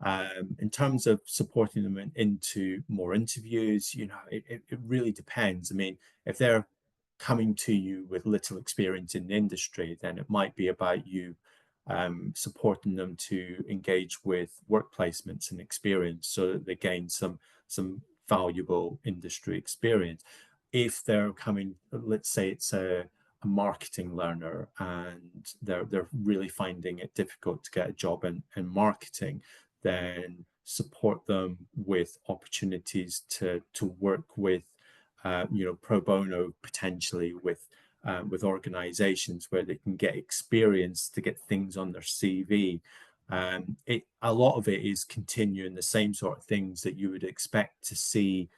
In terms of supporting them into more interviews, it really depends. I mean, if they're coming to you with little experience in the industry, then it might be about you supporting them to engage with work placements and experience so that they gain some valuable industry experience. If they're coming, let's say it's a marketing learner and they're really finding it difficult to get a job in marketing, then support them with opportunities to work with pro bono, potentially with organizations where they can get experience to get things on their CV. A lot of it is continuing the same sort of things that you would expect to see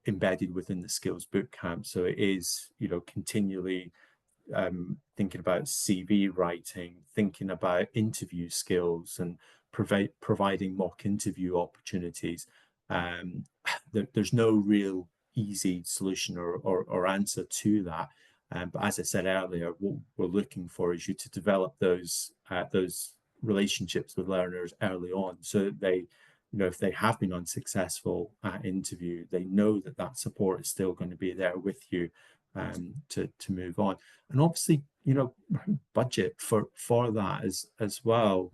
embedded within the Skills Bootcamp. So it is, continually thinking about CV writing, thinking about interview skills, and providing mock interview opportunities. There's no real easy solution or answer to that. But as I said earlier, what we're looking for is you to develop those relationships with learners early on, so that they, if they have been unsuccessful at interview, they know that support is still going to be there with you to move on. And obviously, budget for that as well.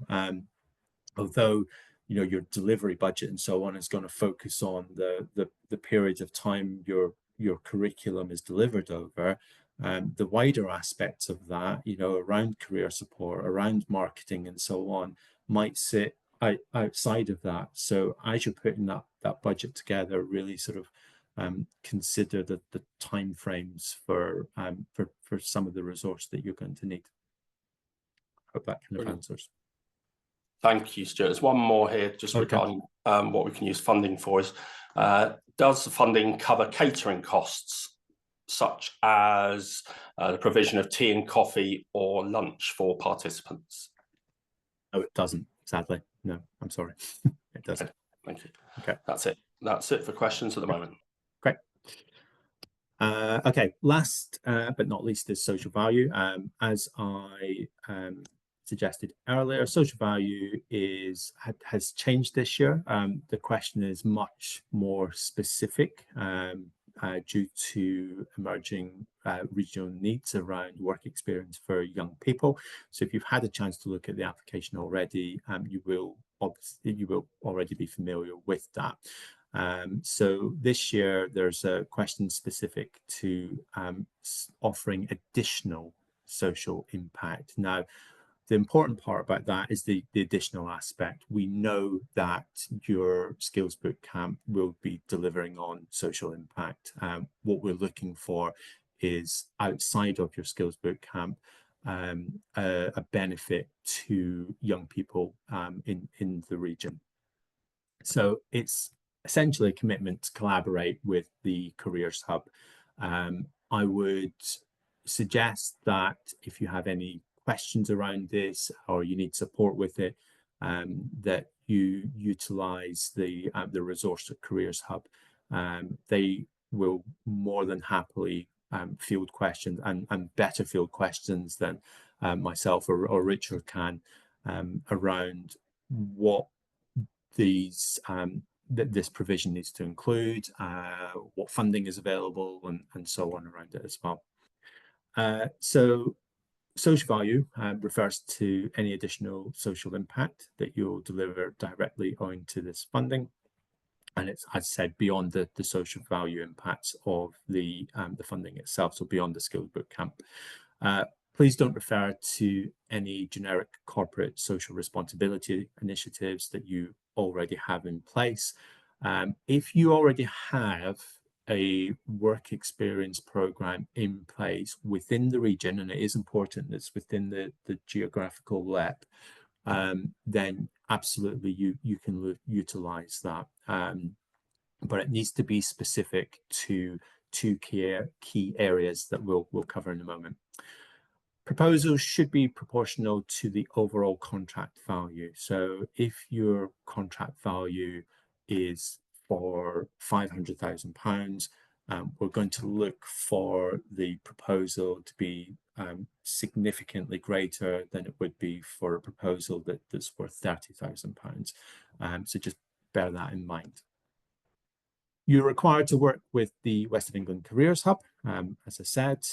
Although your delivery budget and so on is going to focus on the period of time your curriculum is delivered over, the wider aspects of that, around career support, around marketing and so on, might sit outside of that. So as you're putting that budget together, really sort of consider the time frames for some of the resource that you're going to need. Hope that kind of answers. Thank you, Stuart. There's one more here just regarding what we can use funding for. Is does the funding cover catering costs, such as the provision of tea and coffee or lunch for participants? No, it doesn't, sadly. No, I'm sorry. It doesn't. Okay, thank you. Okay. That's it for questions at the moment. Great. Okay, last but not least is social value. As I suggested earlier, social value has changed this year. The question is much more specific due to emerging regional needs around work experience for young people. So if you've had a chance to look at the application already, you will already be familiar with that. So this year, there's a question specific to offering additional social impact. Now, the important part about that is the additional aspect. We know that your Skills Bootcamp will be delivering on social impact. What we're looking for is outside of your Skills Bootcamp, a benefit to young people in the region. So it's essentially a commitment to collaborate with the Careers Hub. I would suggest that if you have any questions around this or you need support with it, that you utilize the resource at Careers Hub. They will more than happily field questions and better field questions than myself or Richard can around what these this provision needs to include, what funding is available, and so on around it as well. So social value refers to any additional social impact that you'll deliver directly owing to this funding. And it's, as I said, beyond the social value impacts of the funding itself, so beyond the Skills Bootcamp. Please don't refer to any generic corporate social responsibility initiatives that you already have in place. If you already have a work experience program in place within the region, and it is important that it's within the geographical LEP, then absolutely you can utilize that. But it needs to be specific to two key areas that we'll cover in a moment. Proposals should be proportional to the overall contract value. So if your contract value is for £500,000, we're going to look for the proposal to be significantly greater than it would be for a proposal that's worth £30,000. So just bear that in mind. You're required to work with the West of England Careers Hub, as I said,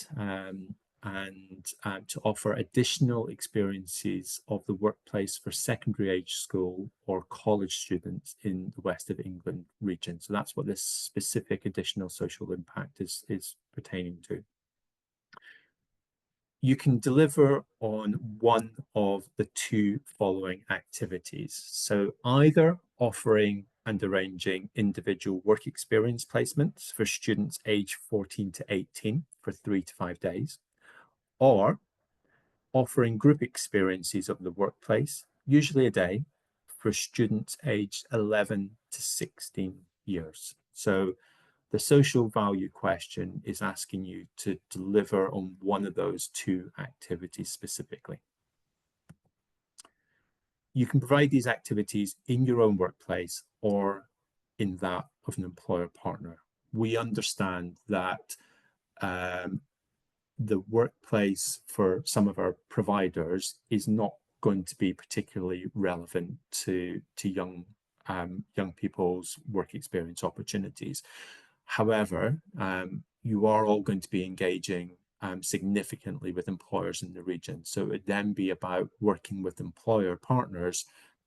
and to offer additional experiences of the workplace for secondary age school or college students in the West of England region. So that's what this specific additional social impact is pertaining to. You can deliver on one of the two following activities. So either offering and arranging individual work experience placements for students aged 14 to 18 for 3 to 5 days, or offering group experiences of the workplace, usually a day, for students aged 11 to 16 years. So the social value question is asking you to deliver on one of those two activities specifically. You can provide these activities in your own workplace or in that of an employer partner. We understand that the workplace for some of our providers is not going to be particularly relevant to young people's work experience opportunities. However, you are all going to be engaging significantly with employers in the region. So it would then be about working with employer partners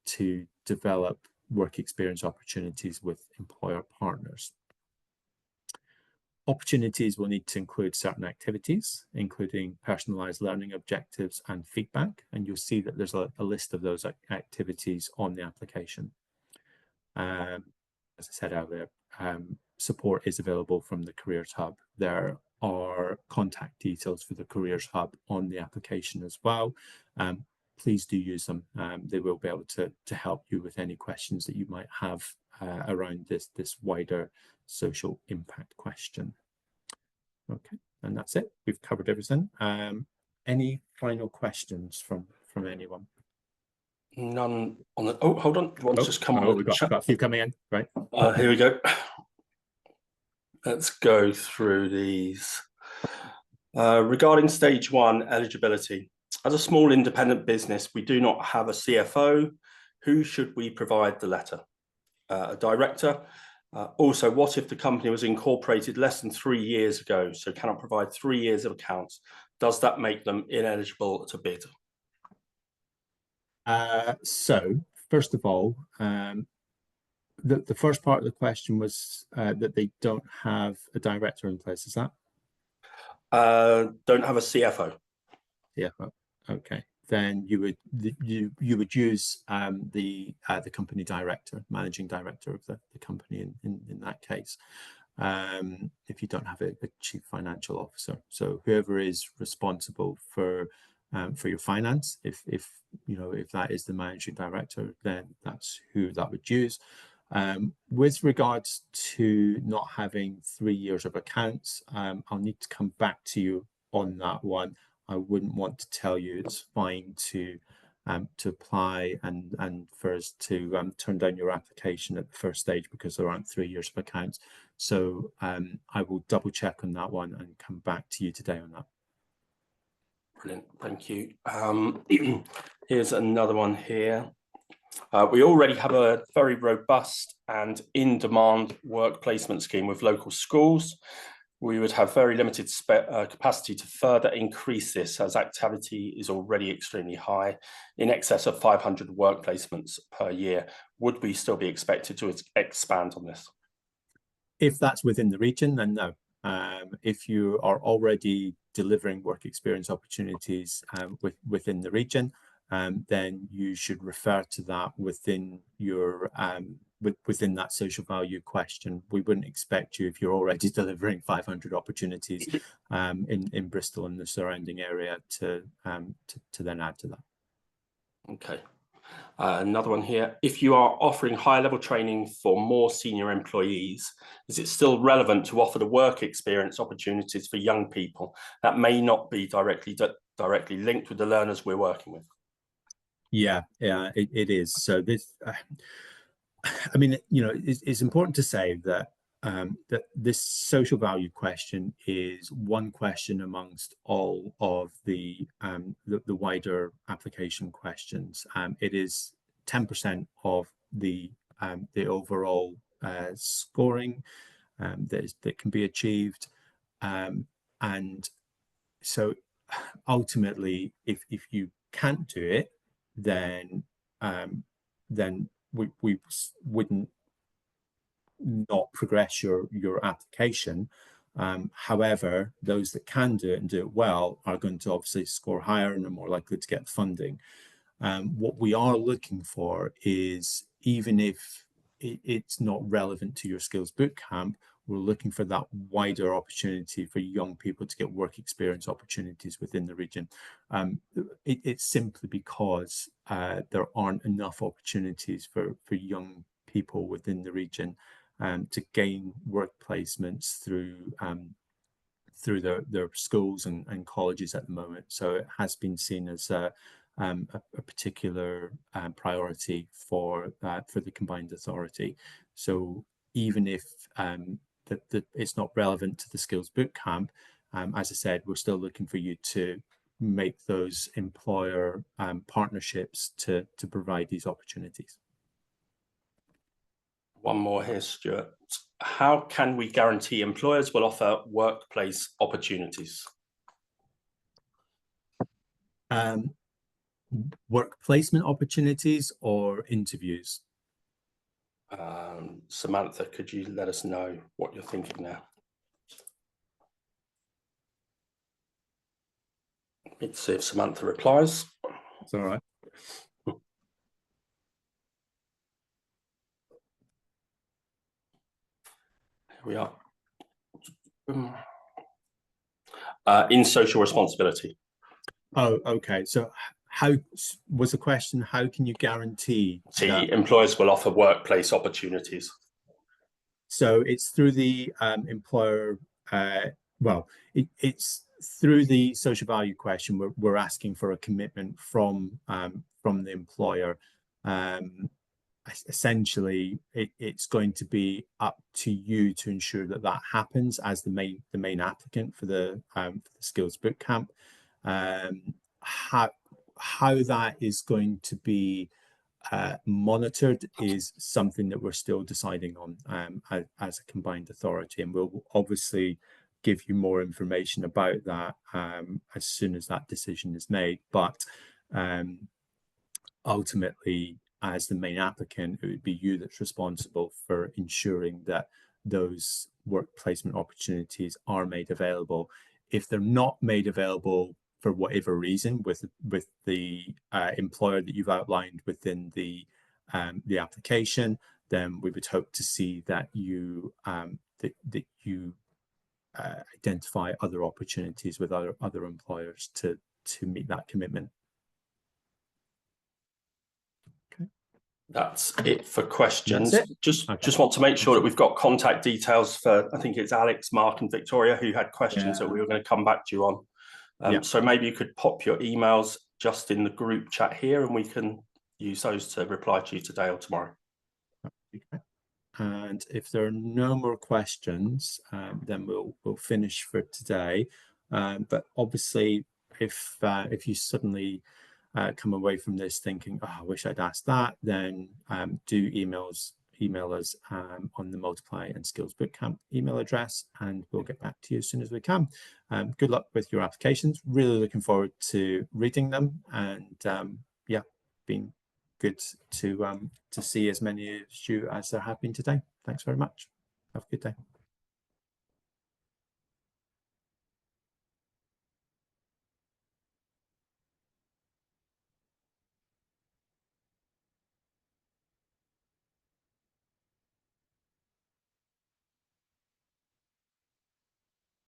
to develop work experience opportunities with employer partners. Opportunities will need to include certain activities, including personalized learning objectives and feedback. And you'll see that there's a list of those activities on the application. As I said earlier, support is available from the Careers Hub. There are contact details for the Careers Hub on the application as well. Please do use them. They will be able to help you with any questions that you might have around this wider social impact question. Okay, and that's it. We've covered everything. Any final questions from anyone? None on the. Oh, hold on. One's just come on. We've got a few coming in. Right. Here we go. Let's go through these. Regarding stage 1 eligibility, as a small independent business, we do not have a CFO. Who should we provide the letter? A director. Also, what if the company was incorporated less than 3 years ago, so cannot provide 3 years of accounts? Does that make them ineligible to bid? So, first of all, the first part of the question was that they don't have a director in place. Is that? Don't have a CFO. Yeah. Okay. Then you would use the company director, managing director of the company in that case. If you don't have a chief financial officer, so whoever is responsible for your finance, if that is the managing director, then that's who that would use. With regards to not having 3 years of accounts, I'll need to come back to you on that one. I wouldn't want to tell you it's fine to apply and for us to turn down your application at the first stage because there aren't 3 years of accounts. So I will double check on that one and come back to you today on that. Brilliant, thank you. Here's another one here. We already have a very robust and in-demand work placement scheme with local schools. We would have very limited capacity to further increase this, as activity is already extremely high, in excess of 500 work placements per year. Would we still be expected to expand on this? If that's within the region, then no. If you are already delivering work experience opportunities within the region, then you should refer to that within your within that social value question. We wouldn't expect you, if you're already delivering 500 opportunities in Bristol and the surrounding area, to then add to that. Okay. Another one here. If you are offering high-level training for more senior employees, is it still relevant to offer the work experience opportunities for young people that may not be directly linked with the learners we're working with? Yeah, it is. So this, I mean, it's important to say that that this social value question is one question amongst all of the wider application questions. It is 10% of the overall scoring that can be achieved, and so ultimately, if you can't do it, then we wouldn't not progress your application. However, those that can do it and do it well are going to obviously score higher and are more likely to get funding. What we are looking for is, even if it's not relevant to your Skills Bootcamp, we're looking for that wider opportunity for young people to get work experience opportunities within the region. It's simply because there aren't enough opportunities for young people within the region to gain work placements through their schools and colleges at the moment. So it has been seen as a particular priority for the combined authority. So even if it's not relevant to the Skills Bootcamp, as I said, we're still looking for you to make those employer partnerships to provide these opportunities. One more here, Stuart. How can we guarantee employers will offer workplace opportunities? Work placement opportunities or interviews? Samantha, could you let us know what you're thinking now? Let's see if Samantha replies. It's all right. Here we are. In social responsibility. Oh, okay. So how was the question? How can you guarantee that employers will offer workplace opportunities? So it's through the employer. Well, it's through the social value question. We're asking for a commitment from the employer, essentially it's going to be up to you to ensure that that happens as the main applicant for the Skills Bootcamp. How that is going to be monitored is something that we're still deciding on as a combined authority, and we'll obviously give you more information about that as soon as that decision is made. But ultimately, as the main applicant, it would be you that's responsible for ensuring that those work placement opportunities are made available. If they're not made available for whatever reason with the employer that you've outlined within the application, then we would hope to see that you identify other opportunities with other employers to meet that commitment. That's it for questions. Just want to make sure that we've got contact details for, I think it's Alex, Mark and Victoria, who had questions that we were going to come back to you on. So maybe you could pop your emails just in the group chat here, and we can use those to reply to you today or tomorrow. Okay. And if there are no more questions, then we'll finish for today. But obviously, if you suddenly come away from this thinking, oh, I wish I'd asked that, then do email us on the Multiply and Skills Bootcamp email address, and we'll get back to you as soon as we can. Good luck with your applications. Really looking forward to reading them, and yeah, been good to see as many of you as there have been today. Thanks very much. Have a good day.